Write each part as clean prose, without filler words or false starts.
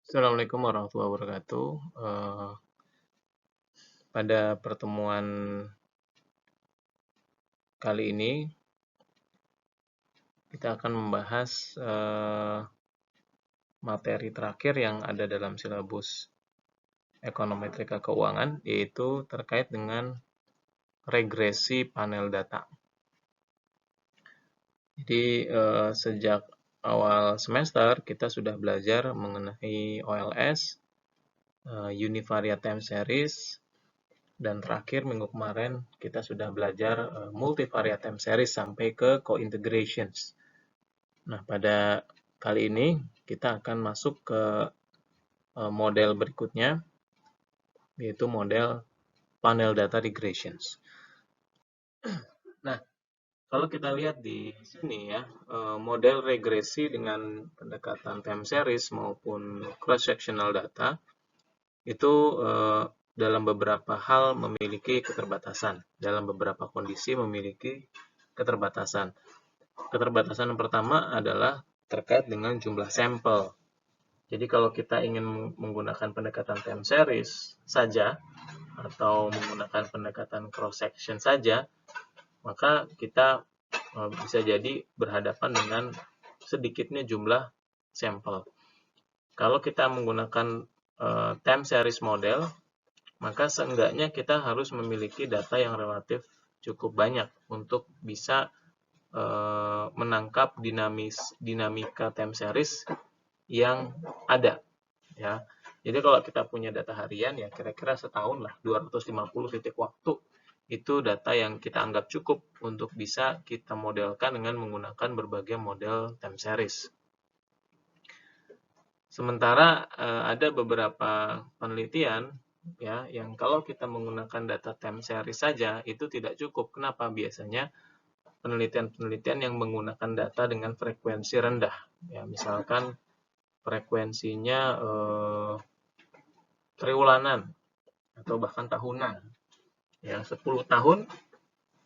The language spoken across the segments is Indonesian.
Assalamualaikum warahmatullahi wabarakatuh. Pada pertemuan kali ini kita akan membahas materi terakhir yang ada dalam silabus Ekonometrika Keuangan, yaitu terkait dengan regresi panel data. Jadi sejak awal semester kita sudah belajar mengenai OLS, Univariate Time Series, dan terakhir minggu kemarin kita sudah belajar multivariate time series sampai ke co-integrations. Nah, pada kali ini kita akan masuk ke model berikutnya, yaitu model panel data regressions. Nah, kalau kita lihat di sini ya, model regresi dengan pendekatan time series maupun cross-sectional data itu dalam beberapa hal memiliki keterbatasan, dalam beberapa kondisi memiliki keterbatasan. Keterbatasan yang pertama adalah terkait dengan jumlah sampel. Jadi kalau kita ingin menggunakan pendekatan time series saja atau menggunakan pendekatan cross section saja, maka kita bisa jadi berhadapan dengan sedikitnya jumlah sampel. Kalau kita menggunakan time series model, maka seenggaknya kita harus memiliki data yang relatif cukup banyak untuk bisa menangkap dinamika time series yang ada, ya. Jadi kalau kita punya data harian, ya kira-kira setahun lah, 250 titik waktu, itu data yang kita anggap cukup untuk bisa kita modelkan dengan menggunakan berbagai model time series. Sementara ada beberapa penelitian ya yang kalau kita menggunakan data time series saja itu tidak cukup. Kenapa? Biasanya penelitian-penelitian yang menggunakan data dengan frekuensi rendah, ya misalkan frekuensinya triwulanan atau bahkan tahunan, ya 10 tahun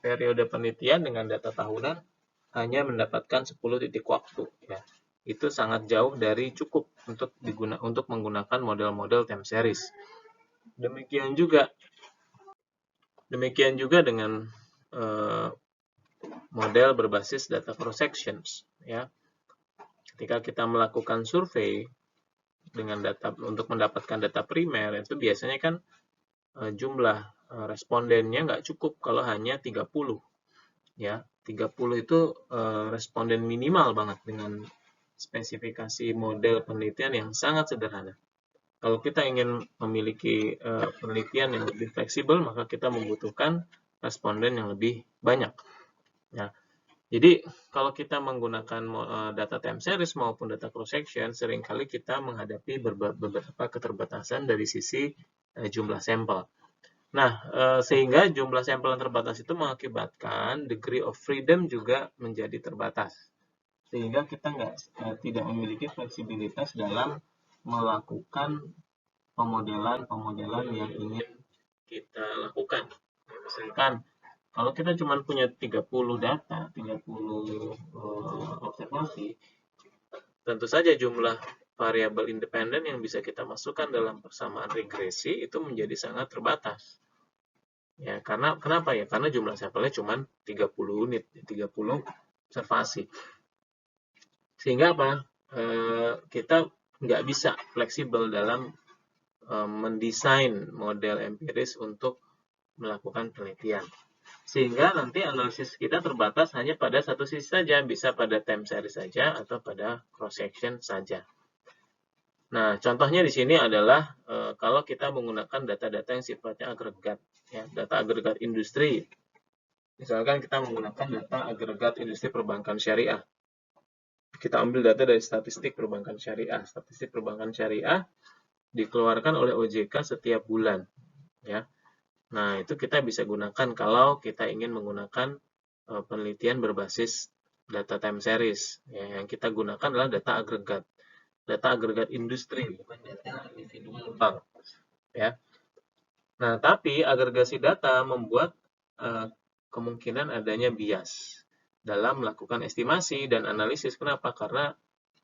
periode penelitian dengan data tahunan hanya mendapatkan 10 titik waktu, ya itu sangat jauh dari cukup untuk menggunakan model-model time series. Demikian juga dengan model berbasis data cross sections, ya. Ketika kita melakukan survei dengan data untuk mendapatkan data primer, itu biasanya kan jumlah respondennya nggak cukup kalau hanya 30, ya. 30 itu responden minimal banget dengan spesifikasi model penelitian yang sangat sederhana. Kalau kita ingin memiliki penelitian yang lebih fleksibel, maka kita membutuhkan responden yang lebih banyak. Ya. Jadi kalau kita menggunakan data time series maupun data cross section, seringkali kita menghadapi beberapa keterbatasan dari sisi jumlah sampel. Nah, sehingga jumlah sampel yang terbatas itu mengakibatkan degree of freedom juga menjadi terbatas. Sehingga kita tidak memiliki fleksibilitas dalam melakukan pemodelan yang ingin kita lakukan. Misalkan kalau kita cuma punya 30 data, 30 observasi, tentu saja jumlah variabel independen yang bisa kita masukkan dalam persamaan regresi itu menjadi sangat terbatas. Ya, kenapa ya? Karena jumlah sampelnya cuma 30 unit, 30 observasi. Sehingga apa? Kita nggak bisa fleksibel dalam mendesain model empiris untuk melakukan penelitian. Sehingga nanti analisis kita terbatas hanya pada satu sisi saja, bisa pada time series saja atau pada cross section saja. Nah, contohnya di sini adalah kalau kita menggunakan data-data yang sifatnya agregat, ya, data agregat industri. Misalkan kita menggunakan data agregat industri perbankan syariah. Kita ambil data dari statistik perbankan syariah. Statistik perbankan syariah dikeluarkan oleh OJK setiap bulan, ya. Nah, itu kita bisa gunakan kalau kita ingin menggunakan penelitian berbasis data time series. Ya, yang kita gunakan adalah data agregat industri, bukan data individual bank. Ya. Nah, tapi agregasi data membuat kemungkinan adanya bias dalam melakukan estimasi dan analisis. Kenapa? Karena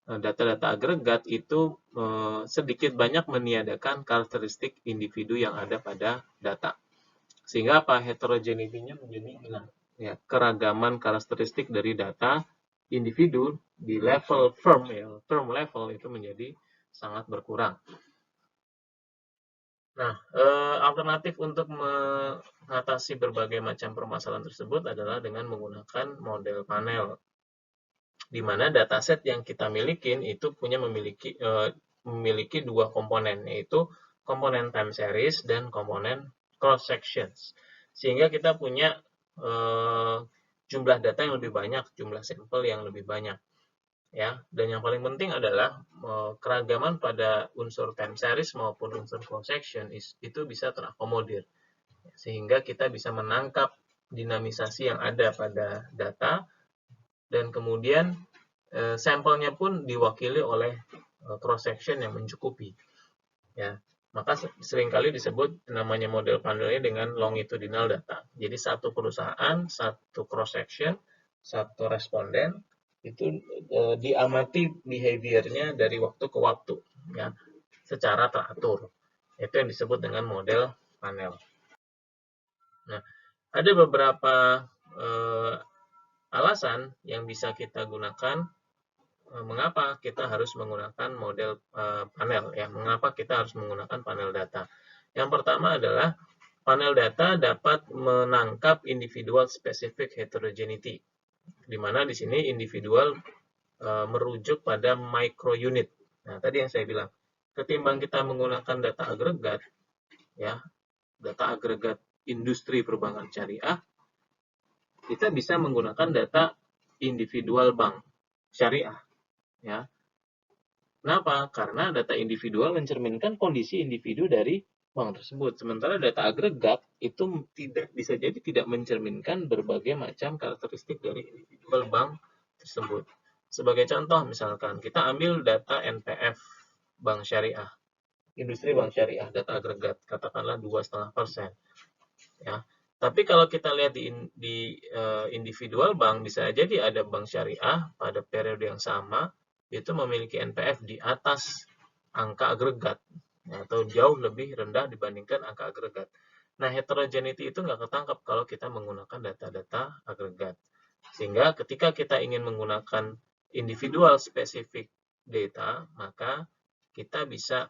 data-data agregat itu sedikit banyak meniadakan karakteristik individu yang ada pada data. Sehingga apa? Heterogeneity-nya menjadi hilang. Ya, keragaman karakteristik dari data individu di level firm, ya, firm level itu menjadi sangat berkurang. Nah, alternatif untuk mengatasi berbagai macam permasalahan tersebut adalah dengan menggunakan model panel, di mana dataset yang kita miliki itu memiliki dua komponen, yaitu komponen time series dan komponen cross sections. Sehingga kita punya jumlah data yang lebih banyak, jumlah sampel yang lebih banyak. Ya, dan yang paling penting adalah keragaman pada unsur time series maupun unsur cross section itu bisa terakomodir, sehingga kita bisa menangkap dinamisasi yang ada pada data, dan kemudian sampelnya pun diwakili oleh cross section yang mencukupi. Ya, maka seringkali disebut namanya model panelnya dengan longitudinal data. Jadi satu perusahaan, satu cross section, satu responden itu diamati behavior-nya dari waktu ke waktu, ya, secara teratur. Itu yang disebut dengan model panel. Nah, ada beberapa alasan yang bisa kita gunakan mengapa kita harus menggunakan model panel, ya, mengapa kita harus menggunakan panel data. Yang pertama adalah panel data dapat menangkap individual specific heterogeneity, di mana di sini individual merujuk pada micro unit. Nah, tadi yang saya bilang, ketimbang kita menggunakan data agregat, ya, data agregat industri perbankan syariah, kita bisa menggunakan data individual bank syariah, ya. Kenapa? Karena data individual mencerminkan kondisi individu dari bank tersebut. Sementara data agregat itu bisa jadi tidak mencerminkan berbagai macam karakteristik dari individual bank tersebut. Sebagai contoh, misalkan kita ambil data NPF bank syariah, industri bank syariah, data agregat, katakanlah 2,5%. Ya. Tapi kalau kita lihat di individual bank, bisa jadi ada bank syariah pada periode yang sama itu memiliki NPF di atas angka agregat, ya, atau jauh lebih rendah dibandingkan angka agregat. Nah, heterogeneity itu nggak ketangkap kalau kita menggunakan data-data agregat. Sehingga ketika kita ingin menggunakan individual specific data, maka kita bisa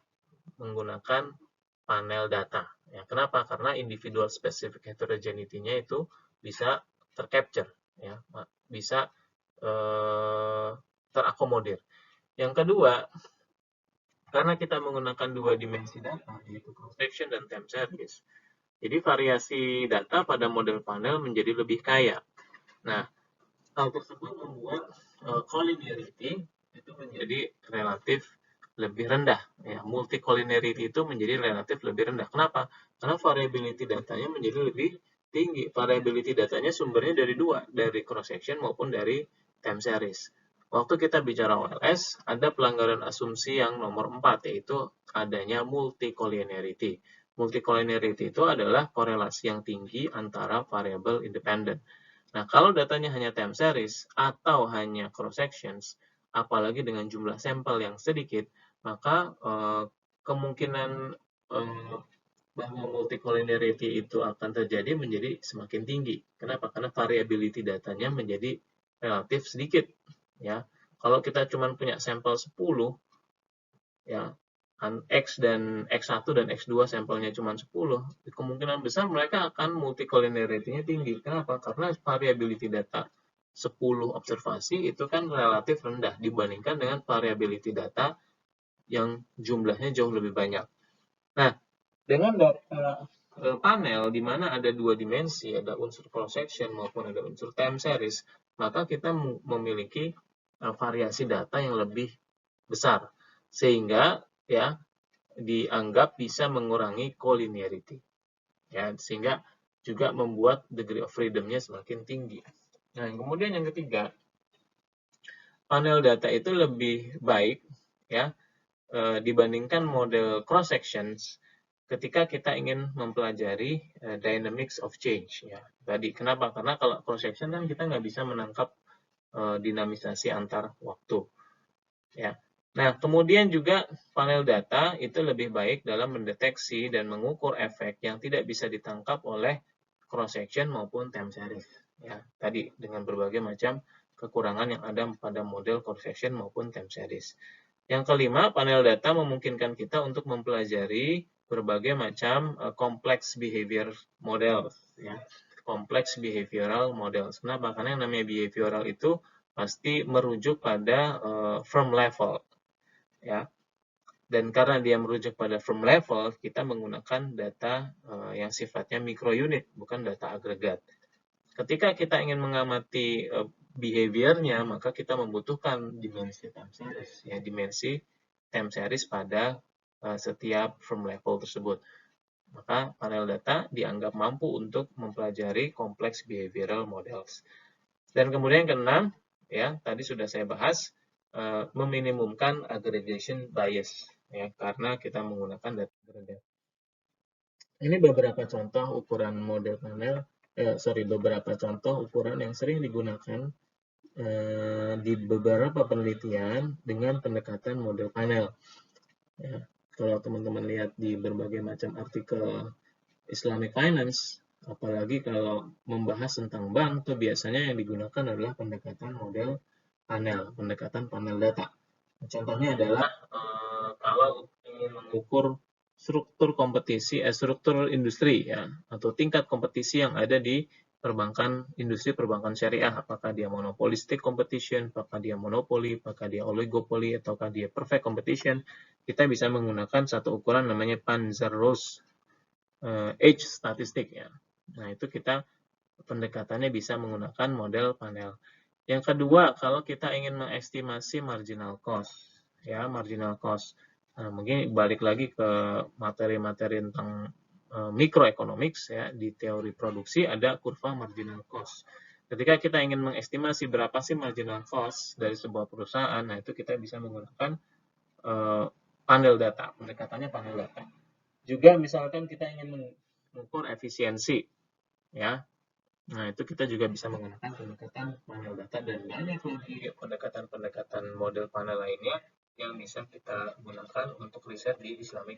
menggunakan panel data. Ya, kenapa? Karena individual specific heterogeneity-nya itu bisa tercapture, ya, bisa terakomodir. Yang kedua, karena kita menggunakan dua dimensi data, yaitu cross section dan time series, jadi variasi data pada model panel menjadi lebih kaya. Nah, hal tersebut membuat collinearity itu menjadi relatif lebih rendah. Ya, multi-collinearity itu menjadi relatif lebih rendah. Kenapa? Karena variability datanya menjadi lebih tinggi. Variability datanya sumbernya dari dua, dari cross-section maupun dari time series. Waktu kita bicara OLS, ada pelanggaran asumsi yang nomor 4, yaitu adanya multi-collinearity. Multi-collinearity itu adalah korelasi yang tinggi antara variabel independen. Nah, kalau datanya hanya time series atau hanya cross sections, apalagi dengan jumlah sampel yang sedikit, maka kemungkinan bahwa multicollinearity itu akan terjadi menjadi semakin tinggi. Kenapa? Karena variability datanya menjadi relatif sedikit. Ya, kalau kita cuma punya sampel 10, ya, X dan X1 dan X2 sampelnya cuma 10, kemungkinan besar mereka akan multicollinearity-nya tinggi. Kenapa? Karena variability data 10 observasi itu kan relatif rendah dibandingkan dengan variability data yang jumlahnya jauh lebih banyak. Nah, dengan data panel di mana ada dua dimensi, ada unsur cross section maupun ada unsur time series, maka kita memiliki variasi data yang lebih besar, sehingga ya dianggap bisa mengurangi collinearity, ya, sehingga juga membuat degree of freedom-nya semakin tinggi. Nah, kemudian yang ketiga, panel data itu lebih baik, ya, dibandingkan model cross sections ketika kita ingin mempelajari dynamics of change, ya. Tadi kenapa? Karena kalau cross section kan kita nggak bisa menangkap dinamisasi antar waktu. Ya. Nah, kemudian juga panel data itu lebih baik dalam mendeteksi dan mengukur efek yang tidak bisa ditangkap oleh cross section maupun time series. Ya, tadi dengan berbagai macam kekurangan yang ada pada model cross section maupun time series. Yang kelima, panel data memungkinkan kita untuk mempelajari berbagai macam kompleks behavior model, ya. Kompleks behavioral models. Kenapa? Karena yang namanya behavioral itu pasti merujuk pada firm level, ya. Dan karena dia merujuk pada firm level, kita menggunakan data yang sifatnya mikrounit, bukan data agregat. Ketika kita ingin mengamati behaviornya, maka kita membutuhkan dimensi time series, ya, dimensi time series pada setiap firm level tersebut. Maka panel data dianggap mampu untuk mempelajari kompleks behavioral models. Dan kemudian yang keenam, ya, tadi sudah saya bahas, meminimumkan aggregation bias, ya, karena kita menggunakan data agregat. Ini beberapa contoh ukuran model panel, beberapa contoh ukuran yang sering digunakan di beberapa penelitian dengan pendekatan model panel. Ya, kalau teman-teman lihat di berbagai macam artikel Islamic Finance, apalagi kalau membahas tentang bank, itu biasanya yang digunakan adalah pendekatan model panel, pendekatan panel data. Contohnya adalah kalau ingin mengukur struktur kompetisi, struktur industri, ya, atau tingkat kompetisi yang ada di perbankan, industri perbankan syariah, apakah dia monopolistic competition, apakah dia monopoli, apakah dia oligopoli, ataukah dia perfect competition, kita bisa menggunakan satu ukuran namanya Panzer-Roos age statistik, ya. Nah, itu kita pendekatannya bisa menggunakan model panel. Yang kedua, kalau kita ingin mengestimasi marginal cost, ya, marginal cost. Nah, mungkin balik lagi ke materi-materi tentang microeconomics, ya, di teori produksi ada kurva marginal cost. Ketika kita ingin mengestimasi berapa sih marginal cost dari sebuah perusahaan, nah itu kita bisa menggunakan panel data, pendekatannya panel data. Juga misalkan kita ingin mengukur efisiensi, ya. Nah, itu kita juga bisa menggunakan pendekatan panel data dan banyak lagi pendekatan-pendekatan model panel lainnya yang bisa kita gunakan untuk riset di Islamic.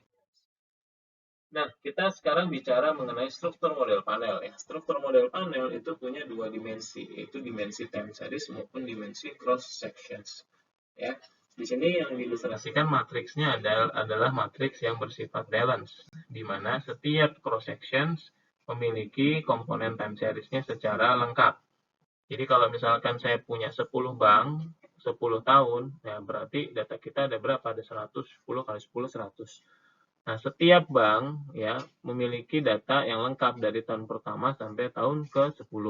Nah, kita sekarang bicara mengenai struktur model panel, ya. Struktur model panel itu punya dua dimensi, yaitu dimensi time series maupun dimensi cross sections, ya. Di sini yang diilustrasikan matriksnya adalah matriks yang bersifat balance, di mana setiap cross sections memiliki komponen time series-nya secara lengkap. Jadi kalau misalkan saya punya 10 bank, 10 tahun, ya berarti data kita ada berapa? Ada 100, 10 kali 10, 100. Nah, setiap bank ya memiliki data yang lengkap dari tahun pertama sampai tahun ke-10.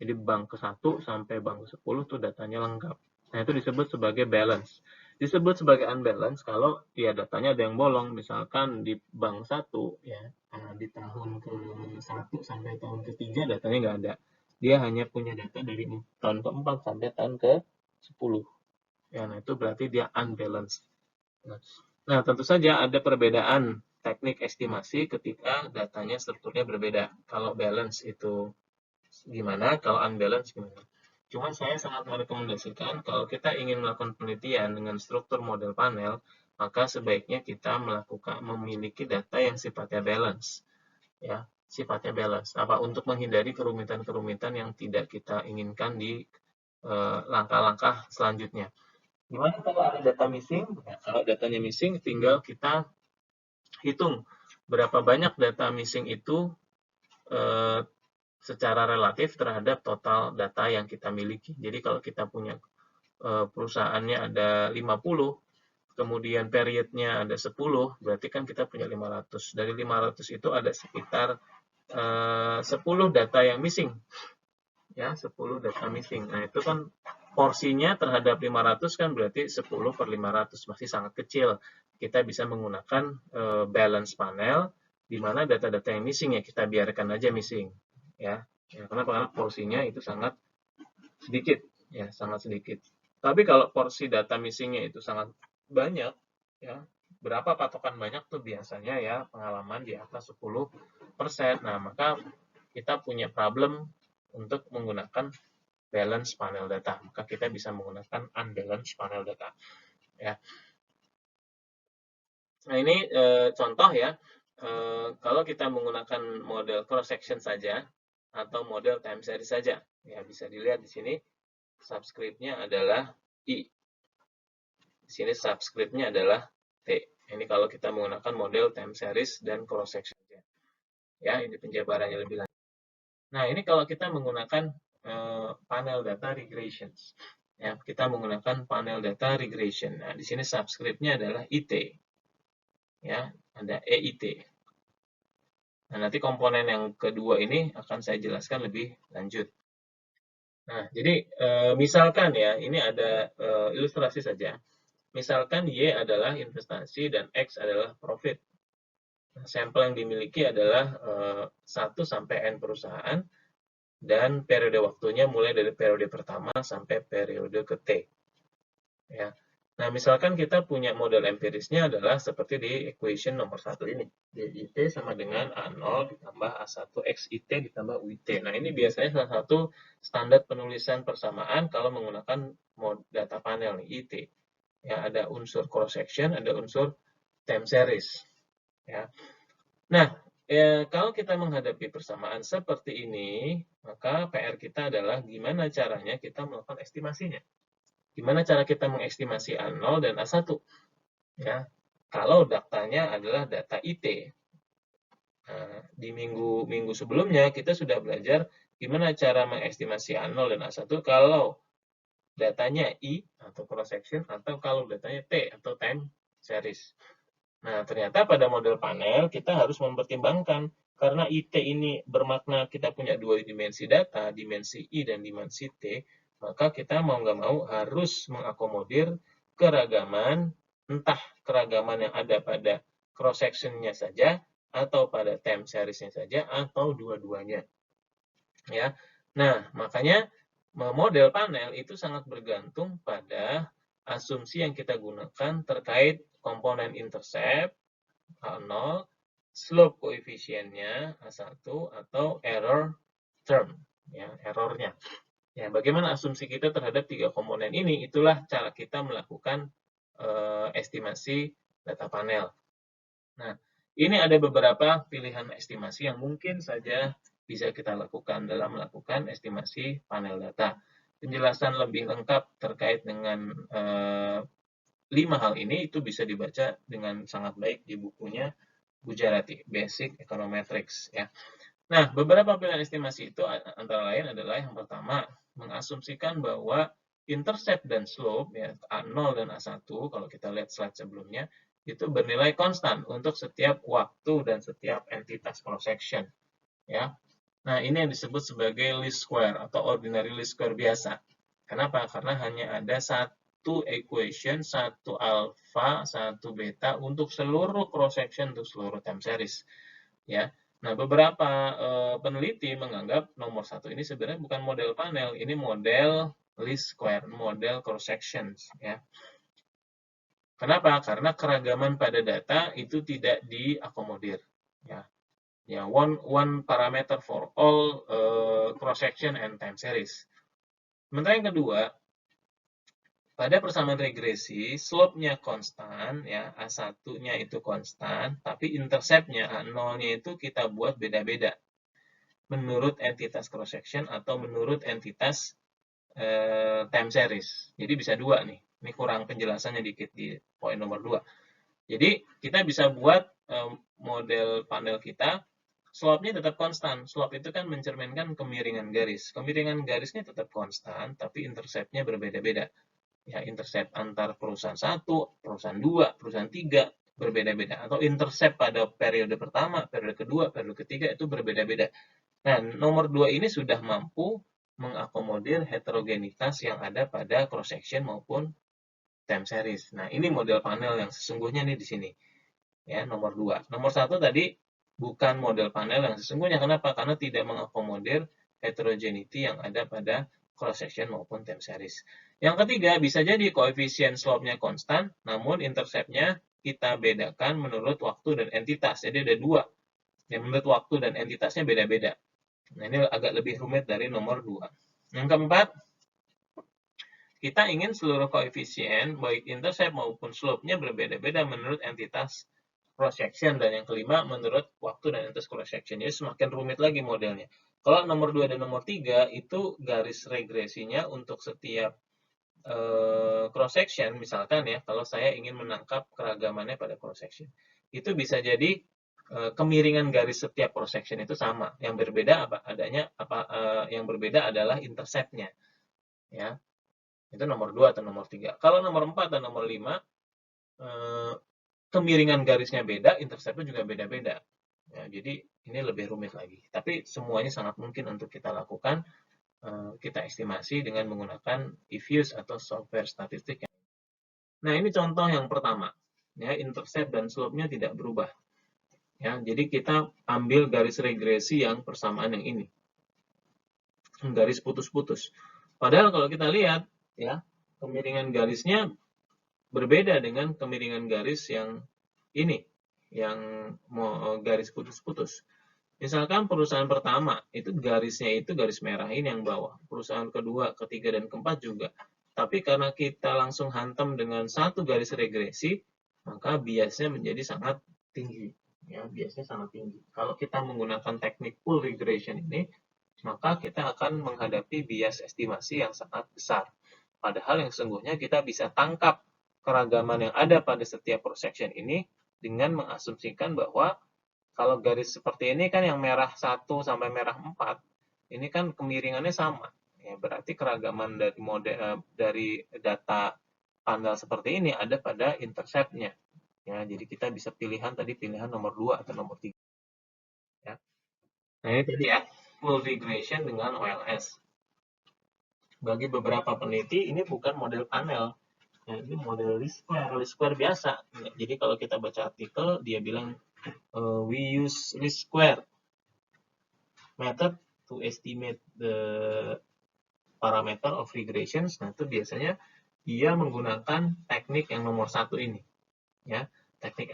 Jadi bank ke-1 sampai bank ke-10 tuh datanya lengkap. Nah, itu disebut sebagai balance. Disebut sebagai unbalance kalau ya datanya ada yang bolong. Misalkan di bank 1 ya, di tahun ke-1 sampai tahun ke-3 datanya nggak ada. Dia hanya punya data dari tahun ke-4 sampai tahun ke-10. Ya, nah itu berarti dia unbalanced. Nah, tentu saja ada perbedaan teknik estimasi ketika datanya strukturnya berbeda. Kalau balance itu gimana, kalau unbalance gimana. Cuma saya sangat merekomendasikan kalau kita ingin melakukan penelitian dengan struktur model panel, maka sebaiknya kita memiliki data yang sifatnya balance, ya, sifatnya balance. Apa untuk menghindari kerumitan-kerumitan yang tidak kita inginkan di langkah-langkah selanjutnya. Gimana kalau ada data missing? Ya, kalau datanya missing, tinggal kita hitung berapa banyak data missing itu secara relatif terhadap total data yang kita miliki. Jadi kalau kita punya perusahaannya ada 50, kemudian periodnya ada 10, berarti kan kita punya 500. Dari 500 itu ada sekitar 10 data yang missing. Ya, 10 data missing. Nah, itu kan porsinya terhadap 500 kan berarti 10 per 500, masih sangat kecil. Kita bisa menggunakan balance panel, di mana data-data yang missing ya kita biarkan aja missing. Ya, karena porsinya itu sangat sedikit, ya, sangat sedikit. Tapi kalau porsi data missingnya itu sangat banyak, ya, berapa patokan banyak tuh biasanya ya pengalaman di atas 10%. Nah, maka kita punya problem untuk menggunakan balance panel data. Maka kita bisa menggunakan unbalanced panel data. ya. Nah, ini contoh ya. Kalau kita menggunakan model cross section saja atau model time series saja, ya bisa dilihat di sini subscript-nya adalah I. Di sini subscript-nya adalah T. Ini kalau kita menggunakan model time series dan cross section. Ya, ini penjabarannya lebih lanjut. Nah, ini kalau kita menggunakan panel data regressions. Ya, kita menggunakan panel data regression. Nah, di sini subscript-nya adalah IT. Ya, ada EIT. Nah, nanti komponen yang kedua ini akan saya jelaskan lebih lanjut. Nah, jadi misalkan ya, ini ada ilustrasi saja. Misalkan Y adalah investasi dan X adalah profit. Nah, sampel yang dimiliki adalah 1 sampai N perusahaan dan periode waktunya mulai dari periode pertama sampai periode ke T. Ya. Nah, misalkan kita punya model empirisnya adalah seperti di equation nomor 1 ini. DIT sama dengan A0 ditambah A1 XIT ditambah UIT. Nah, ini biasanya salah satu standar penulisan persamaan kalau menggunakan data panel nih, IT. Ya, ada unsur cross section, ada unsur time series. Ya. Nah, kalau kita menghadapi persamaan seperti ini, maka PR kita adalah gimana caranya kita melakukan estimasinya. Gimana cara kita mengestimasi A0 dan A1? Ya, kalau datanya adalah data IT. Nah, di minggu sebelumnya kita sudah belajar gimana cara mengestimasi A0 dan A1 kalau datanya I atau cross section atau kalau datanya T atau time series. Nah, ternyata pada model panel kita harus mempertimbangkan karena IT ini bermakna kita punya dua dimensi data, dimensi I dan dimensi T, maka kita mau nggak mau harus mengakomodir keragaman, entah keragaman yang ada pada cross section-nya saja, atau pada time series-nya saja, atau dua-duanya. Ya. Nah, makanya model panel itu sangat bergantung pada asumsi yang kita gunakan terkait komponen intercept, A0, slope koefisiennya A1, atau error term, ya, errornya. Ya, bagaimana asumsi kita terhadap tiga komponen ini? Itulah cara kita melakukan estimasi data panel. Nah, ini ada beberapa pilihan estimasi yang mungkin saja bisa kita lakukan dalam melakukan estimasi panel data. Penjelasan lebih lengkap terkait dengan 5 hal ini itu bisa dibaca dengan sangat baik di bukunya Gujarati, Basic Econometrics. Ya. Nah, beberapa pilihan estimasi itu antara lain adalah yang pertama, mengasumsikan bahwa intercept dan slope, ya, A0 dan A1, kalau kita lihat slide sebelumnya, itu bernilai konstan untuk setiap waktu dan setiap entitas cross section. Ya. Nah, ini yang disebut sebagai least square atau ordinary least square biasa. Kenapa? Karena hanya ada satu equation, satu alpha, satu beta untuk seluruh cross section, untuk seluruh time series. Ya. Nah, beberapa peneliti menganggap nomor 1 ini sebenarnya bukan model panel, ini model least square, model cross sections. Ya. Kenapa? Karena keragaman pada data itu tidak diakomodir. Ya. Ya, one parameter for all cross section and time series. Sementara yang kedua, pada persamaan regresi, slope-nya konstan, ya, A1-nya itu konstan, tapi intercept-nya, A0-nya itu kita buat beda-beda. Menurut entitas cross-section atau menurut entitas time series. Jadi bisa dua nih. Ini kurang penjelasannya dikit di poin nomor 2. Jadi kita bisa buat model panel kita, slope-nya tetap konstan. Slope itu kan mencerminkan kemiringan garis. Kemiringan garisnya tetap konstan, tapi intercept-nya berbeda-beda. Ya, intercept antar perusahaan 1, perusahaan 2, perusahaan 3 berbeda-beda. Atau intercept pada periode pertama, periode kedua, periode ketiga itu berbeda-beda. Nah, nomor 2 ini sudah mampu mengakomodir heterogenitas yang ada pada cross section maupun time series. Nah, ini model panel yang sesungguhnya nih di sini. Ya, nomor 2. Nomor 1 tadi bukan model panel yang sesungguhnya. Kenapa? Karena tidak mengakomodir heterogeneity yang ada pada cross section maupun time series. Yang ketiga, bisa jadi koefisien slope-nya konstan, namun intercept-nya kita bedakan menurut waktu dan entitas. Jadi ada dua. Yang menurut waktu dan entitasnya beda-beda. Nah, ini agak lebih rumit dari nomor 2. Yang keempat, kita ingin seluruh koefisien, baik intercept maupun slope-nya berbeda-beda menurut entitas cross section, dan yang kelima menurut waktu dan entitas cross section. Jadi semakin rumit lagi modelnya. Kalau nomor 2 dan nomor 3 itu garis regresinya untuk setiap cross section, misalkan ya, kalau saya ingin menangkap keragamannya pada cross section, itu bisa jadi kemiringan garis setiap cross section itu sama. Yang berbeda yang berbeda adalah intercept-nya. Ya. Itu nomor 2 atau nomor 3. Kalau nomor 4 dan nomor 5 kemiringan garisnya beda, intercept-nya juga beda-beda. Ya, jadi ini lebih rumit lagi. Tapi semuanya sangat mungkin untuk kita lakukan, kita estimasi dengan menggunakan diffuse atau software statistik. Nah, ini contoh yang pertama. Ya, intercept dan slope-nya tidak berubah. Ya, jadi kita ambil garis regresi yang persamaan yang ini. Garis putus-putus. Padahal kalau kita lihat, ya, kemiringan garisnya berbeda dengan kemiringan garis yang ini, yang garis putus-putus. Misalkan perusahaan pertama, itu garisnya itu garis merah ini yang bawah. Perusahaan kedua, ketiga, dan keempat juga. Tapi karena kita langsung hantam dengan satu garis regresi, maka biasnya menjadi sangat tinggi. Ya, biasanya sangat tinggi. Kalau kita menggunakan teknik full regression ini, maka kita akan menghadapi bias estimasi yang sangat besar. Padahal yang sesungguhnya kita bisa tangkap keragaman yang ada pada setiap cross section ini dengan mengasumsikan bahwa kalau garis seperti ini kan yang merah 1 sampai merah 4, ini kan kemiringannya sama. Ya, berarti keragaman dari data panel seperti ini ada pada intercept-nya. Ya, jadi kita bisa pilihan nomor 2 atau nomor 3. Ya. Nah, ini tadi ya, full regression dengan OLS. Bagi beberapa peneliti, ini bukan model panel. Ya, ini model least square biasa. Ya, jadi kalau kita baca artikel, dia bilang, we use least square method to estimate the parameter of regressions. Nah, itu biasanya dia menggunakan teknik yang nomor 1 ini. Ya, teknik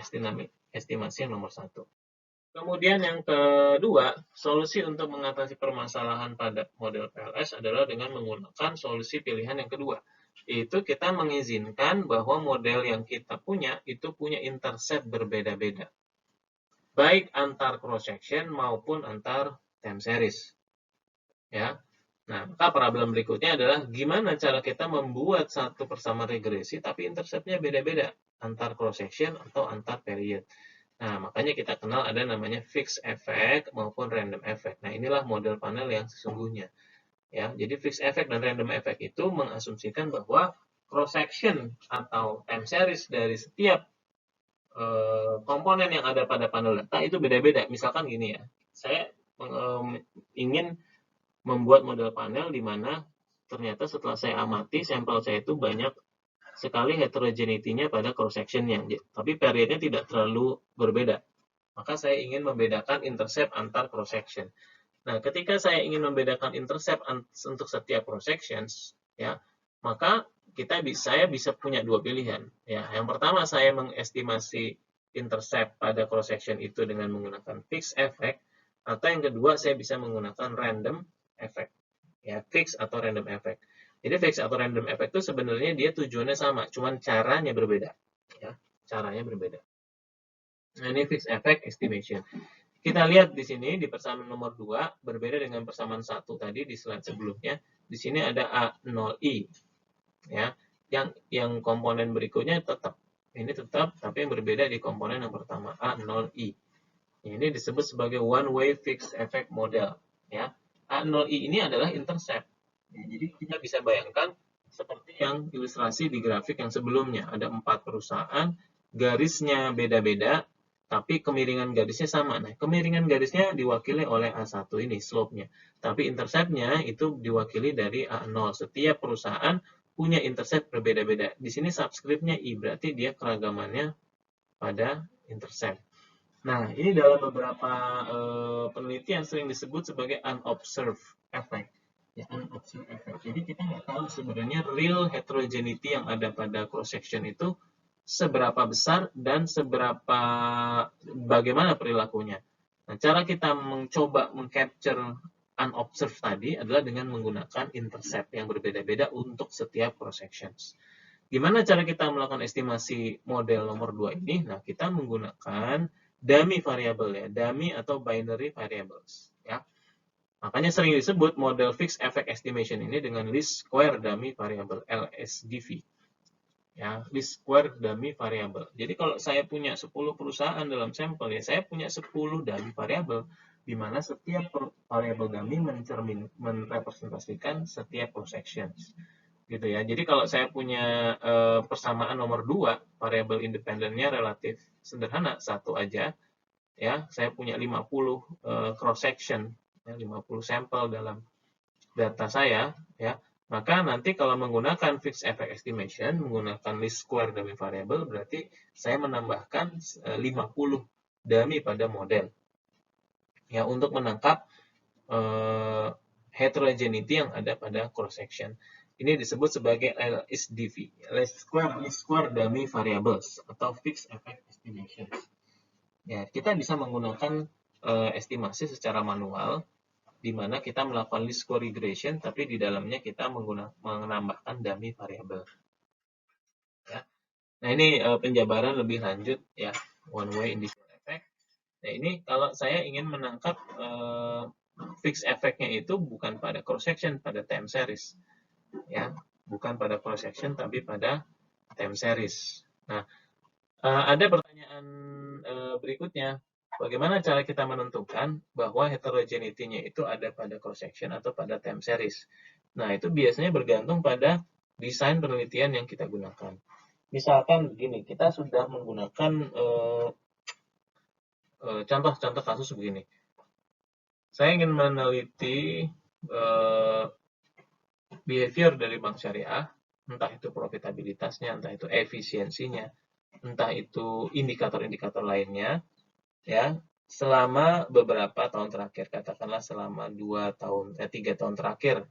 estimasi yang nomor 1. Kemudian yang kedua, solusi untuk mengatasi permasalahan pada model PLS adalah dengan menggunakan solusi pilihan yang kedua. Yaitu kita mengizinkan bahwa model yang kita punya itu punya intercept berbeda-beda. Baik antar cross section maupun antar time series. Ya. Nah, maka problem berikutnya adalah gimana cara kita membuat satu persamaan regresi tapi intercept-nya beda-beda antar cross section atau antar period. Nah, makanya kita kenal ada namanya fixed effect maupun random effect. Nah, inilah model panel yang sesungguhnya. Ya, jadi fixed effect dan random effect itu mengasumsikan bahwa cross section atau time series dari setiap komponen yang ada pada panel data itu beda-beda. Misalkan gini ya, saya ingin membuat model panel di mana ternyata setelah saya amati sampel saya itu banyak sekali heterogeneity-nya pada cross section-nya, tapi periodnya tidak terlalu berbeda. Maka saya ingin membedakan intercept antar cross section. Nah, ketika saya ingin membedakan intercept untuk setiap cross sections, ya, maka saya bisa punya dua pilihan. Ya, yang pertama saya mengestimasi intercept pada cross section itu dengan menggunakan fixed effect, atau yang kedua saya bisa menggunakan random effect. Ya, fixed atau random effect. Jadi fixed atau random effect itu sebenarnya dia tujuannya sama, cuman caranya berbeda. Ya, caranya berbeda. Nah, ini fixed effect estimation. Kita lihat di sini di persamaan nomor 2 berbeda dengan persamaan 1 tadi di slide sebelumnya. Di sini ada A0i. Ya. Yang komponen berikutnya tetap. Ini tetap tapi yang berbeda di komponen yang pertama A0i. Ini disebut sebagai one way fixed effect model, ya. A0i ini adalah intercept. Ya, jadi kita bisa bayangkan seperti yang ilustrasi di grafik yang sebelumnya. Ada 4 perusahaan, garisnya beda-beda, tapi kemiringan garisnya sama. Nah, kemiringan garisnya diwakili oleh A1 ini, slope-nya. Tapi intercept-nya itu diwakili dari A0. Setiap perusahaan punya intercept berbeda-beda. Di sini subscript-nya I, berarti dia keragamannya pada intercept. Nah, ini dalam beberapa penelitian sering disebut sebagai unobserved effect. Ya, unobserved effect. Jadi kita nggak tahu sebenarnya real heterogeneity yang ada pada cross section itu seberapa besar dan bagaimana perilakunya. Nah, cara kita mencoba mengcapture unobserved tadi adalah dengan menggunakan intercept yang berbeda-beda untuk setiap cross sections. Gimana cara kita melakukan estimasi model nomor 2 ini? Nah, kita menggunakan dummy variable ya, dummy atau binary variables ya. Makanya sering disebut model fixed effect estimation ini dengan least square dummy variable LSDV. Ya, least square dummy variable. Jadi kalau saya punya 10 perusahaan dalam sampel ya, saya punya 10 dummy variable di mana setiap variable dummy merepresentasikan setiap cross sections. Gitu ya. Jadi kalau saya punya persamaan nomor 2, variabel independennya relatif sederhana, satu aja, ya, saya punya 50 cross section, ya, 50 sampel dalam data saya, ya, maka nanti kalau menggunakan fixed effect estimation, menggunakan least square dummy variable, berarti saya menambahkan 50 dummy pada model, ya, untuk menangkap heterogeneity yang ada pada cross section. Ini disebut sebagai LSDV, least square dummy variables atau fixed effect estimation. Ya, kita bisa menggunakan estimasi secara manual, di mana kita melakukan least square regression, tapi di dalamnya kita menambahkan dummy variable. Ya. Nah, ini penjabaran lebih lanjut ya, one way individual effect. Nah, ini kalau saya ingin menangkap fixed effect-nya itu bukan pada cross section, pada time series. Ya, bukan pada cross section tapi pada time series. Nah, ada pertanyaan berikutnya, bagaimana cara kita menentukan bahwa heterogeneity-nya itu ada pada cross section atau pada time series? Nah, itu biasanya bergantung pada desain penelitian yang kita gunakan. Misalkan begini, kita sudah menggunakan contoh-contoh kasus begini. Saya ingin meneliti behavior dari bank syariah, entah itu profitabilitasnya, entah itu efisiensinya, entah itu indikator-indikator lainnya, ya, selama beberapa tahun terakhir, katakanlah selama 3 tahun terakhir,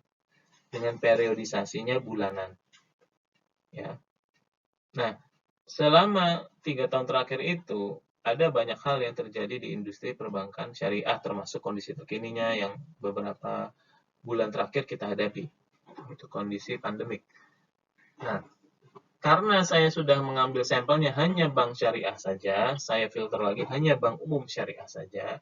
dengan periodisasinya bulanan. Ya. Nah, selama 3 tahun terakhir itu, ada banyak hal yang terjadi di industri perbankan syariah, termasuk kondisi terkininya yang beberapa bulan terakhir kita hadapi. Itu kondisi pandemik. Nah, karena saya sudah mengambil sampelnya hanya bank syariah saja, saya filter lagi hanya bank umum syariah saja,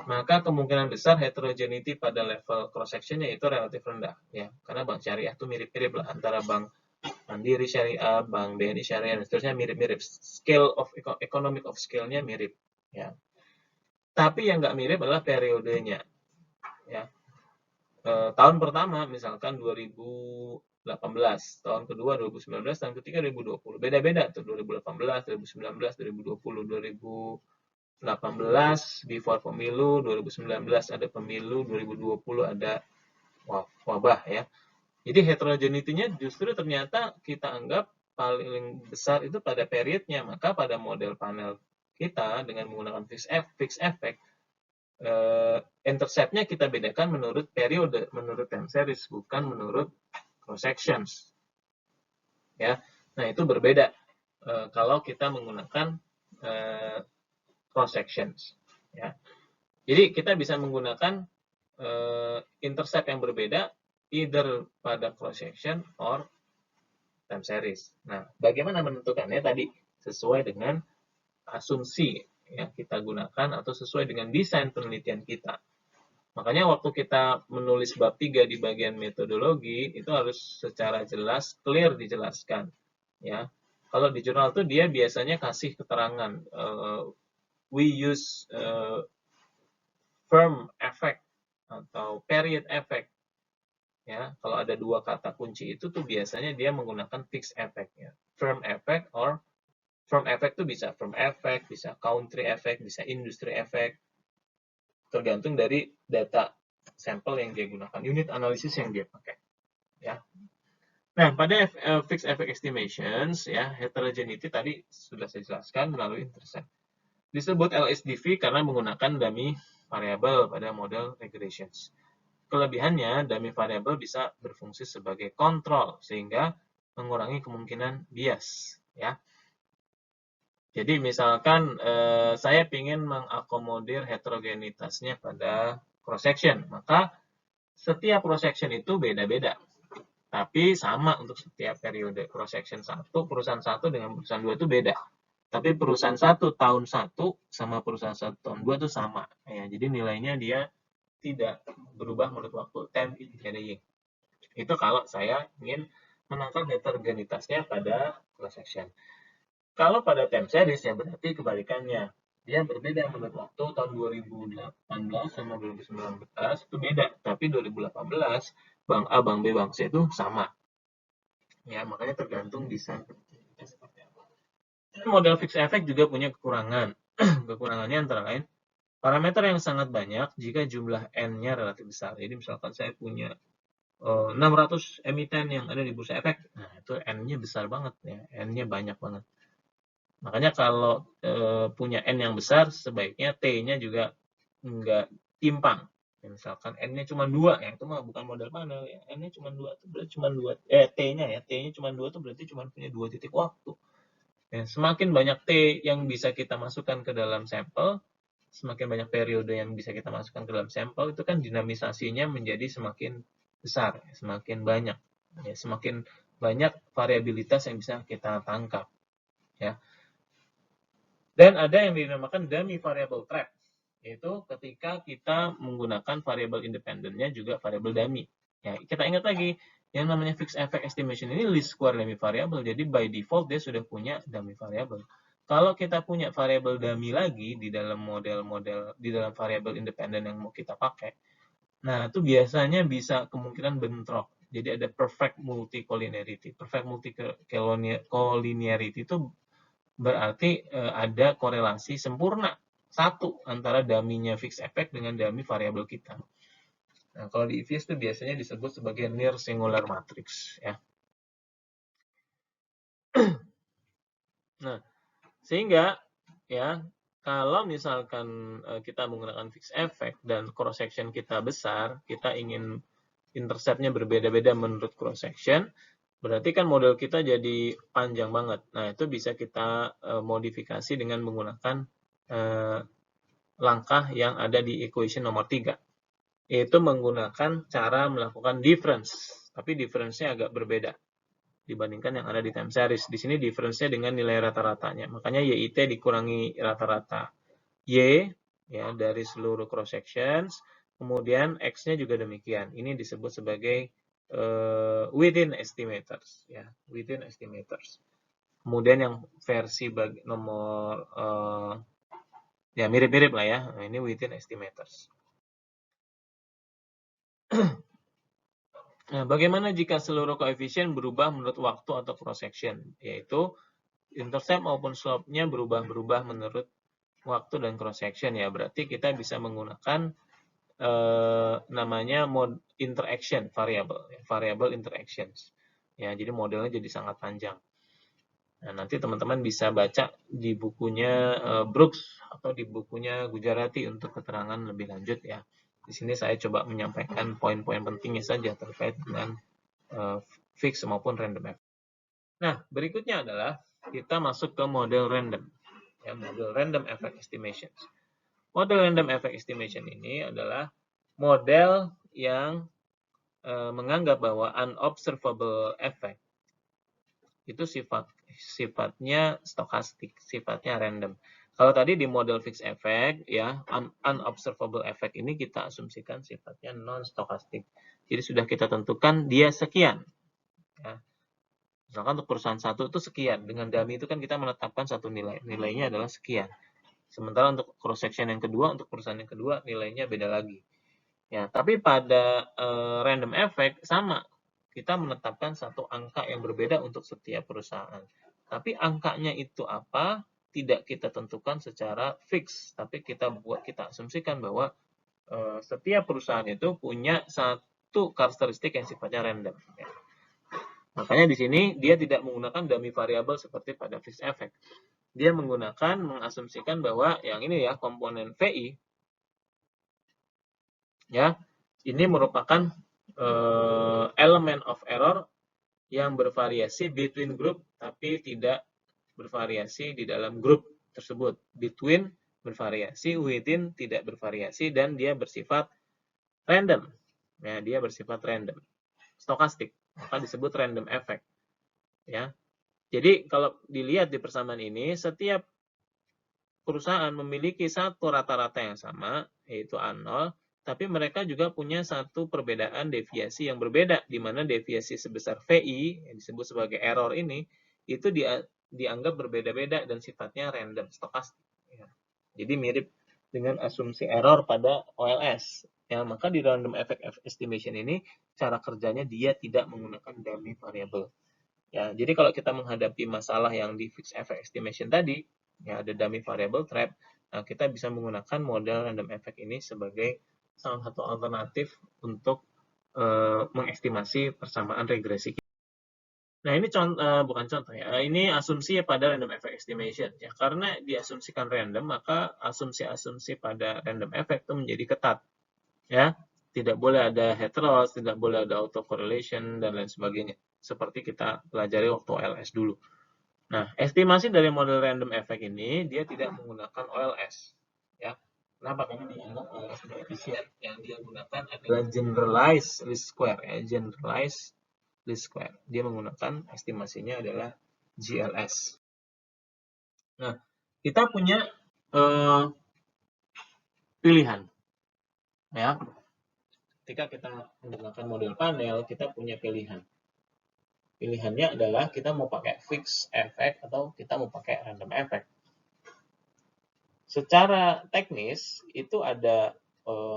maka kemungkinan besar heterogeneity pada level cross sectionnya itu relatif rendah, ya, karena bank syariah itu mirip-mirip lah antara bank Mandiri Syariah, bank BNI Syariah, dan seterusnya mirip-mirip. Scale of economic of scale-nya mirip, ya. Tapi yang nggak mirip adalah periodenya, ya. Tahun pertama misalkan 2018, tahun kedua 2019, tahun ketiga 2020. Beda-beda tuh 2018, 2019, 2020, 2018 before pemilu, 2019 ada pemilu, 2020 ada wabah ya. Jadi heterogeneity-nya justru ternyata kita anggap paling besar itu pada periodnya. Maka pada model panel kita dengan menggunakan fixed effect, intercept-nya kita bedakan menurut periode, menurut time series, bukan menurut cross sections. Ya, nah itu berbeda kalau kita menggunakan cross sections. Ya, jadi kita bisa menggunakan intercept yang berbeda, either pada cross section or time series. Nah, bagaimana menentukannya tadi? Sesuai dengan asumsi yang kita gunakan atau sesuai dengan desain penelitian kita. Makanya waktu kita menulis bab 3 di bagian metodologi, itu harus secara jelas, clear dijelaskan. Ya, kalau di jurnal itu dia biasanya kasih keterangan, we use firm effect atau period effect. Ya, kalau ada dua kata kunci itu tuh biasanya dia menggunakan fixed effect ya. Firm effect itu bisa firm effect, bisa country effect, bisa industry effect. Tergantung dari data sampel yang dia gunakan, unit analisis yang dia pakai. Ya. Nah, pada fixed effect estimations ya, heterogeneity tadi sudah saya jelaskan melalui intercept. Disebut LSDV karena menggunakan dummy variable pada model regressions. Kelebihannya, dummy variable bisa berfungsi sebagai kontrol sehingga mengurangi kemungkinan bias. Ya. Jadi misalkan saya ingin mengakomodir heterogenitasnya pada cross section, maka Setiap cross section itu beda-beda. Tapi sama untuk setiap periode. Cross section 1, perusahaan 1 dengan perusahaan 2 itu beda. Tapi perusahaan 1 tahun 1 sama perusahaan 1 tahun 2 itu sama. Ya, jadi nilainya dia tidak berubah menurut waktu. Time is varying. Itu kalau saya ingin menangkap heterogenitasnya pada cross section. Kalau pada time series ya berarti kebalikannya. Dia berbeda menurut waktu. Tahun 2018 sama 2019 itu beda. Tapi 2018 Bank A, Bank B, Bank C itu sama. Ya, makanya tergantung desain seperti apa. Model fixed effect juga punya kekurangan. Kekurangannya antara lain parameter yang sangat banyak jika jumlah N-nya relatif besar. Jadi misalkan saya punya 600 emiten yang ada di bursa efek, nah itu N-nya besar banget ya, N-nya banyak banget. Makanya kalau punya N yang besar, sebaiknya T-nya juga nggak timpang. Ya, misalkan N-nya cuma 2, ya itu mah bukan model panel, ya. N-nya cuma 2, itu berarti cuma 2, T-nya ya, T-nya cuma 2 itu berarti cuma punya 2 titik waktu. Ya, semakin banyak T yang bisa kita masukkan ke dalam sampel, semakin banyak periode yang bisa kita masukkan ke dalam sampel, itu kan dinamisasinya menjadi semakin besar, semakin banyak, ya, semakin banyak variabilitas yang bisa kita tangkap, ya. Dan ada yang dinamakan dummy variable trap, yaitu ketika kita menggunakan variabel independennya juga variabel dummy. Ya, kita ingat lagi, yang namanya fixed effect estimation ini least square dummy variable, jadi by default dia sudah punya dummy variable. Kalau kita punya variabel dummy lagi di dalam model-model, di dalam variabel independen yang mau kita pakai, nah itu biasanya bisa kemungkinan bentrok. Jadi ada perfect multi-collinearity. Perfect multi-collinearity itu berarti ada korelasi sempurna satu antara dummy-nya fixed effect dengan dummy variabel kita. Nah, kalau di EVS itu biasanya disebut sebagai near singular matrix, ya. Nah, sehingga ya kalau misalkan kita menggunakan fixed effect dan cross section kita besar, kita ingin interceptnya berbeda-beda menurut cross section, berarti kan model kita jadi panjang banget. Nah, itu bisa kita modifikasi dengan menggunakan langkah yang ada di equation nomor 3, yaitu menggunakan cara melakukan difference, tapi difference-nya agak berbeda dibandingkan yang ada di time series. Di sini difference-nya dengan nilai rata-ratanya. Makanya YIT dikurangi rata-rata Y ya dari seluruh cross sections, kemudian X-nya juga demikian. Ini disebut sebagai within estimators ya, within estimators. Kemudian yang versi nomor ya mirip-mirip lah ya. Nah, ini within estimators. Nah, bagaimana jika seluruh koefisien berubah menurut waktu atau cross section, yaitu intercept maupun slope-nya berubah-berubah menurut waktu dan cross section ya. Berarti kita bisa menggunakan namanya mode interaction variable interactions. Ya, jadi modelnya jadi sangat panjang. Nah, nanti teman-teman bisa baca di bukunya Brooks atau di bukunya Gujarati untuk keterangan lebih lanjut ya. Di sini saya coba menyampaikan poin-poin pentingnya saja terkait dengan fixed maupun random effect. Nah, berikutnya adalah kita masuk ke model random. Ya, model random effect estimation. Model random effect estimation ini adalah model yang menganggap bahwa unobservable effect itu sifatnya stokastik, sifatnya random. Kalau tadi di model fixed effect ya, unobservable effect ini kita asumsikan sifatnya non stokastik. Jadi sudah kita tentukan dia sekian. Ya. Misalkan untuk perusahaan satu itu sekian, dengan dummy itu kan kita menetapkan satu nilai, nilainya adalah sekian. Sementara untuk cross section yang kedua, untuk perusahaan yang kedua nilainya beda lagi. Ya, tapi pada random effect sama, kita menetapkan satu angka yang berbeda untuk setiap perusahaan. Tapi angkanya itu apa? Tidak kita tentukan secara fix, tapi kita asumsikan bahwa setiap perusahaan itu punya satu karakteristik yang sifatnya random. Ya. Makanya di sini dia tidak menggunakan dummy variable seperti pada fixed effect. Dia mengasumsikan bahwa yang ini ya komponen VI ya ini merupakan elemen of error yang bervariasi between group tapi tidak bervariasi di dalam grup tersebut. Between bervariasi, within tidak bervariasi dan dia bersifat random. Ya, dia bersifat random, stokastik, maka disebut random effect. Ya, jadi kalau dilihat di persamaan ini, setiap perusahaan memiliki satu rata-rata yang sama, yaitu A0, tapi mereka juga punya satu perbedaan deviasi yang berbeda, di mana deviasi sebesar VI, yang disebut sebagai error ini, itu dianggap berbeda-beda dan sifatnya random, stokastik. Ya. Jadi mirip dengan asumsi error pada OLS. Ya, maka di random effect estimation ini, cara kerjanya dia tidak menggunakan dummy variable. Ya, jadi kalau kita menghadapi masalah yang di fixed effect estimation tadi, ya ada dummy variable trap, nah kita bisa menggunakan model random effect ini sebagai salah satu alternatif untuk mengestimasi persamaan regresi. Nah, ini bukan contoh ya, ini asumsi pada random effect estimation. Ya, karena diasumsikan random, maka asumsi-asumsi pada random effect itu menjadi ketat. Ya, tidak boleh ada heteros, tidak boleh ada autocorrelation, dan lain sebagainya. Seperti kita pelajari waktu OLS dulu. Nah, estimasi dari model random effect ini, dia tidak menggunakan OLS. Ya. Kenapa? Karena dianggap OLS tidak efisien. Yang dia gunakan adalah generalized least square. Ya. Generalized least square. Dia menggunakan estimasinya adalah GLS. Nah, kita punya pilihan. Ya, ketika kita menggunakan model panel, kita punya pilihan. Pilihannya adalah kita mau pakai fixed effect atau kita mau pakai random effect. Secara teknis, itu ada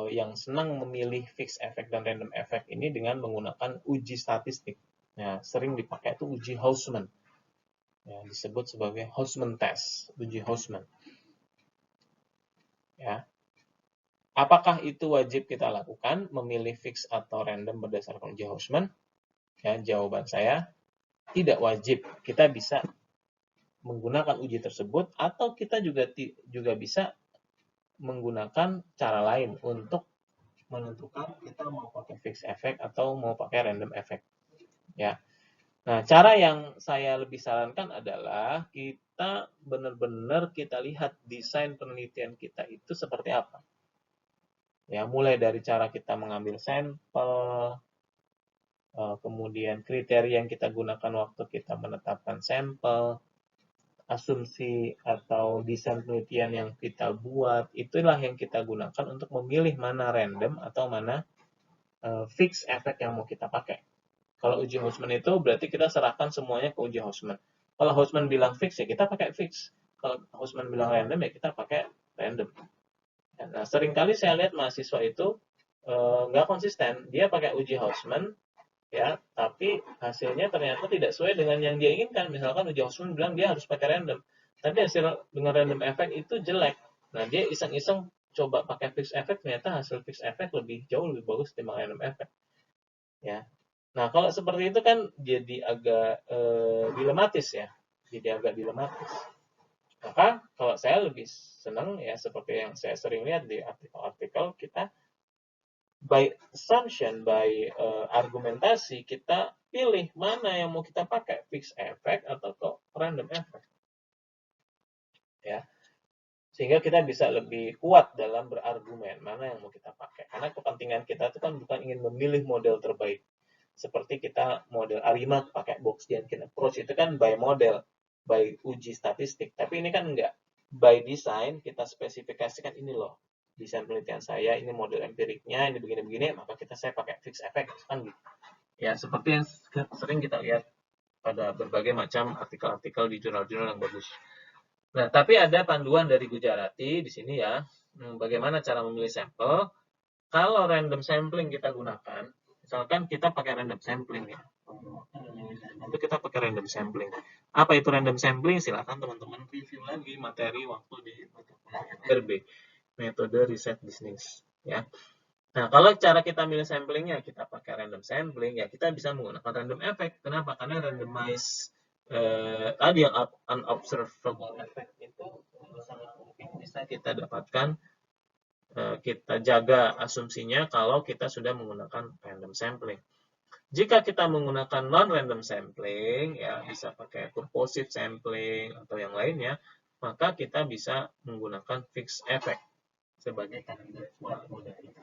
yang senang memilih fixed effect dan random effect ini dengan menggunakan uji statistik. Ya, sering dipakai itu uji Hausman. Ya, disebut sebagai Hausman test, uji Hausman. Ya. Apakah itu wajib kita lakukan, memilih fixed atau random berdasarkan uji Hausman? Ya, jawaban saya tidak wajib. Kita bisa menggunakan uji tersebut atau kita juga bisa menggunakan cara lain untuk menentukan kita mau pakai fixed effect atau mau pakai random effect. Ya. Nah, cara yang saya lebih sarankan adalah kita benar-benar kita lihat desain penelitian kita itu seperti apa. Ya, mulai dari cara kita mengambil sampel, kemudian kriteria yang kita gunakan waktu kita menetapkan sampel, asumsi atau desain penelitian yang kita buat, itulah yang kita gunakan untuk memilih mana random atau mana fixed effect yang mau kita pakai. Kalau uji Hausman itu berarti kita serahkan semuanya ke uji Hausman. Kalau Hausman bilang fix ya kita pakai fix. Kalau Hausman bilang random ya kita pakai random. Nah, seringkali saya lihat mahasiswa itu nggak konsisten. Dia pakai uji Hausman, ya, tapi hasilnya ternyata tidak sesuai dengan yang dia inginkan. Misalkan uji Hausman bilang dia harus pakai random, tapi hasil dengan random effect itu jelek. Nah, dia iseng-iseng coba pakai fixed effect, ternyata hasil fixed effect jauh lebih bagus dibanding random effect. Ya. Nah, kalau seperti itu kan jadi agak dilematis ya. Jadi agak dilematis. Maka kalau saya lebih senang ya seperti yang saya sering lihat di artikel-artikel kita by assumption, by argumentasi kita pilih mana yang mau kita pakai, fixed effect atau random effect. Ya. Sehingga kita bisa lebih kuat dalam berargumen mana yang mau kita pakai. Karena kepentingan kita itu kan bukan ingin memilih model terbaik. Seperti kita model ARIMA pakai Box-Jankin approach itu kan by model, by uji statistik. Tapi ini kan enggak. By design kita spesifikasikan ini loh. Desain penelitian saya, ini model empiriknya, ini begini-begini, maka saya pakai fixed effect kan gitu. Ya, seperti yang sering kita lihat pada berbagai macam artikel-artikel di jurnal-jurnal yang bagus. Nah, tapi ada panduan dari Gujarati di sini ya. Bagaimana cara memilih sampel? Kalau random sampling kita gunakan, misalkan kita pakai random sampling ya. Itu kita pakai random sampling. Apa itu random sampling? Silakan teman-teman review lagi materi waktu di RB, metode riset bisnis ya. Nah, kalau cara kita milih samplingnya kita pakai random sampling ya kita bisa menggunakan random effect. Kenapa? Karena randomize tadi yang unobservable effect itu sangat mungkin bisa kita dapatkan, kita jaga asumsinya kalau kita sudah menggunakan random sampling. Jika kita menggunakan non-random sampling, ya bisa pakai purposive sampling atau yang lainnya, maka kita bisa menggunakan fixed effect sebagai kandidat suatu model kita.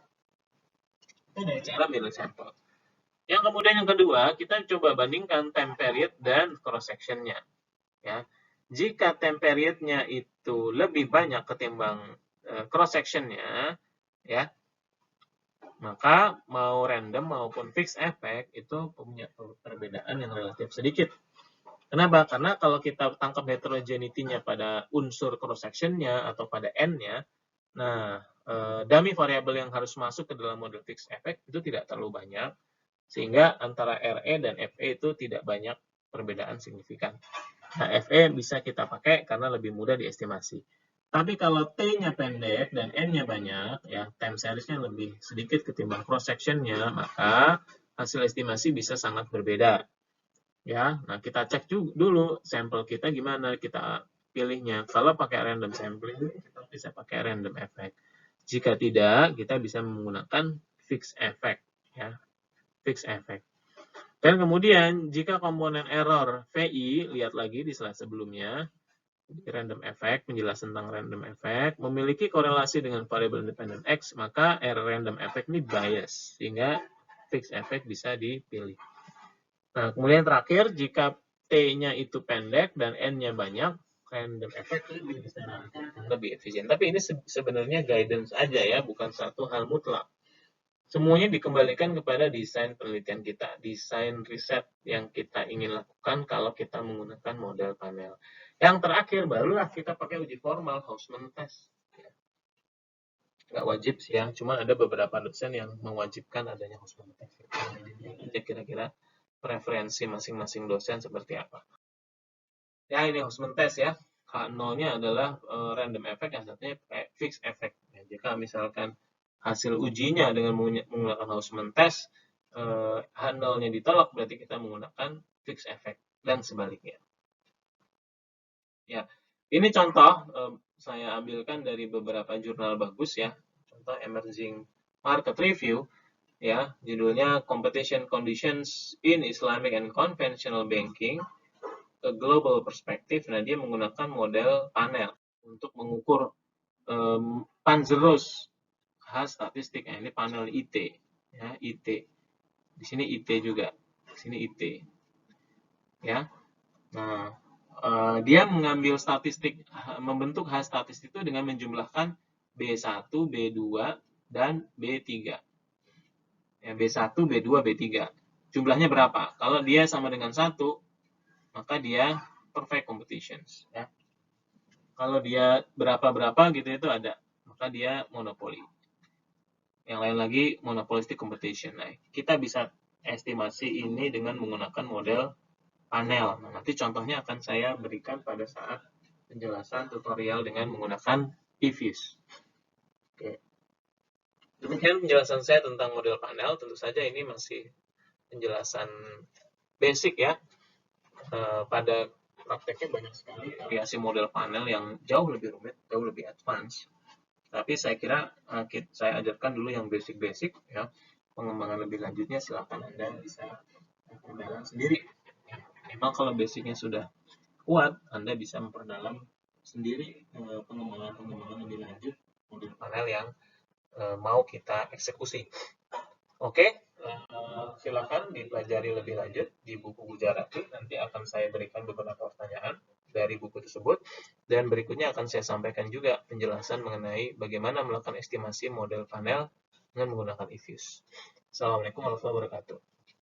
Itu dari cara milih sampel. Yang kemudian yang kedua, kita coba bandingkan time period dan cross sectionnya. Ya, jika time periodnya itu lebih banyak ketimbang cross sectionnya, ya, maka mau random maupun fixed effect itu punya perbedaan yang relatif sedikit. Kenapa? Karena kalau kita tangkap heterogeneity-nya pada unsur cross sectionnya atau pada n-nya, nah dummy variabel yang harus masuk ke dalam model fixed effect itu tidak terlalu banyak, sehingga antara RE dan FE itu tidak banyak perbedaan signifikan. Nah, FE bisa kita pakai karena lebih mudah diestimasi. Tapi kalau T-nya pendek dan N-nya banyak, ya time series-nya lebih sedikit ketimbang cross section-nya, maka hasil estimasi bisa sangat berbeda. Ya, nah kita cek dulu sampel kita gimana kita pilihnya. Kalau pakai random sampling, kita bisa pakai random effect. Jika tidak, kita bisa menggunakan fixed effect, ya, fixed effect. Dan kemudian jika komponen error VI, lihat lagi di slide sebelumnya, random effect, penjelasan tentang random effect, memiliki korelasi dengan variabel independent X, maka error random effect ini bias, sehingga fixed effect bisa dipilih. Nah, kemudian terakhir, jika T-nya itu pendek dan N-nya banyak, random effect lebih disarankan, lebih efisien. Tapi ini sebenarnya guidance aja ya, bukan satu hal mutlak. Semuanya dikembalikan kepada desain penelitian kita, desain riset yang kita ingin lakukan kalau kita menggunakan model panel. Yang terakhir, barulah kita pakai uji formal, Hausman test. Nggak wajib sih ya, cuma ada beberapa dosen yang mewajibkan adanya Hausman test. Jadi kira-kira preferensi masing-masing dosen seperti apa. Ya, ini Hausman test ya. H0-nya adalah random effect, yang satunya fixed effect. Ya, jika misalkan hasil ujinya dengan menggunakan Hausman test, H0-nya ditolak, berarti kita menggunakan fixed effect, dan sebaliknya. Ya, ini contoh saya ambilkan dari beberapa jurnal bagus ya. Contoh Emerging Market Review, ya, judulnya Competition Conditions in Islamic and Conventional Banking, a Global Perspective. Nah, dia menggunakan model panel untuk mengukur Panzerus khas statistik. Nah, ini panel IT, ya, IT. Di sini IT juga, di sini IT, ya. Nah, dia mengambil statistik, membentuk khas statistik itu dengan menjumlahkan B1, B2, dan B3. Ya, B1, B2, B3. Jumlahnya berapa? Kalau dia sama dengan 1, maka dia perfect competitions. Ya. Kalau dia berapa-berapa gitu itu ada, maka dia monopoli. Yang lain lagi monopolistic competition. Nah, kita bisa estimasi ini dengan menggunakan model panel. Nah, nanti contohnya akan saya berikan pada saat penjelasan tutorial dengan menggunakan eViews. Oke. Demikian penjelasan saya tentang model panel. Tentu saja ini masih penjelasan basic ya. Pada prakteknya banyak sekali variasi model panel yang jauh lebih rumit, jauh lebih advance. Tapi saya kira saya ajarkan dulu yang basic-basic ya. Pengembangan lebih lanjutnya silakan Anda bisa perdalam sendiri. Memang kalau basicnya sudah kuat, Anda bisa memperdalam sendiri pengembangan lebih lanjut model panel yang mau kita eksekusi. Oke, silakan dipelajari lebih lanjut di buku Gujarati. Nanti akan saya berikan beberapa pertanyaan dari buku tersebut, dan berikutnya akan saya sampaikan juga penjelasan mengenai bagaimana melakukan estimasi model panel dengan menggunakan eViews. Assalamualaikum warahmatullahi wabarakatuh.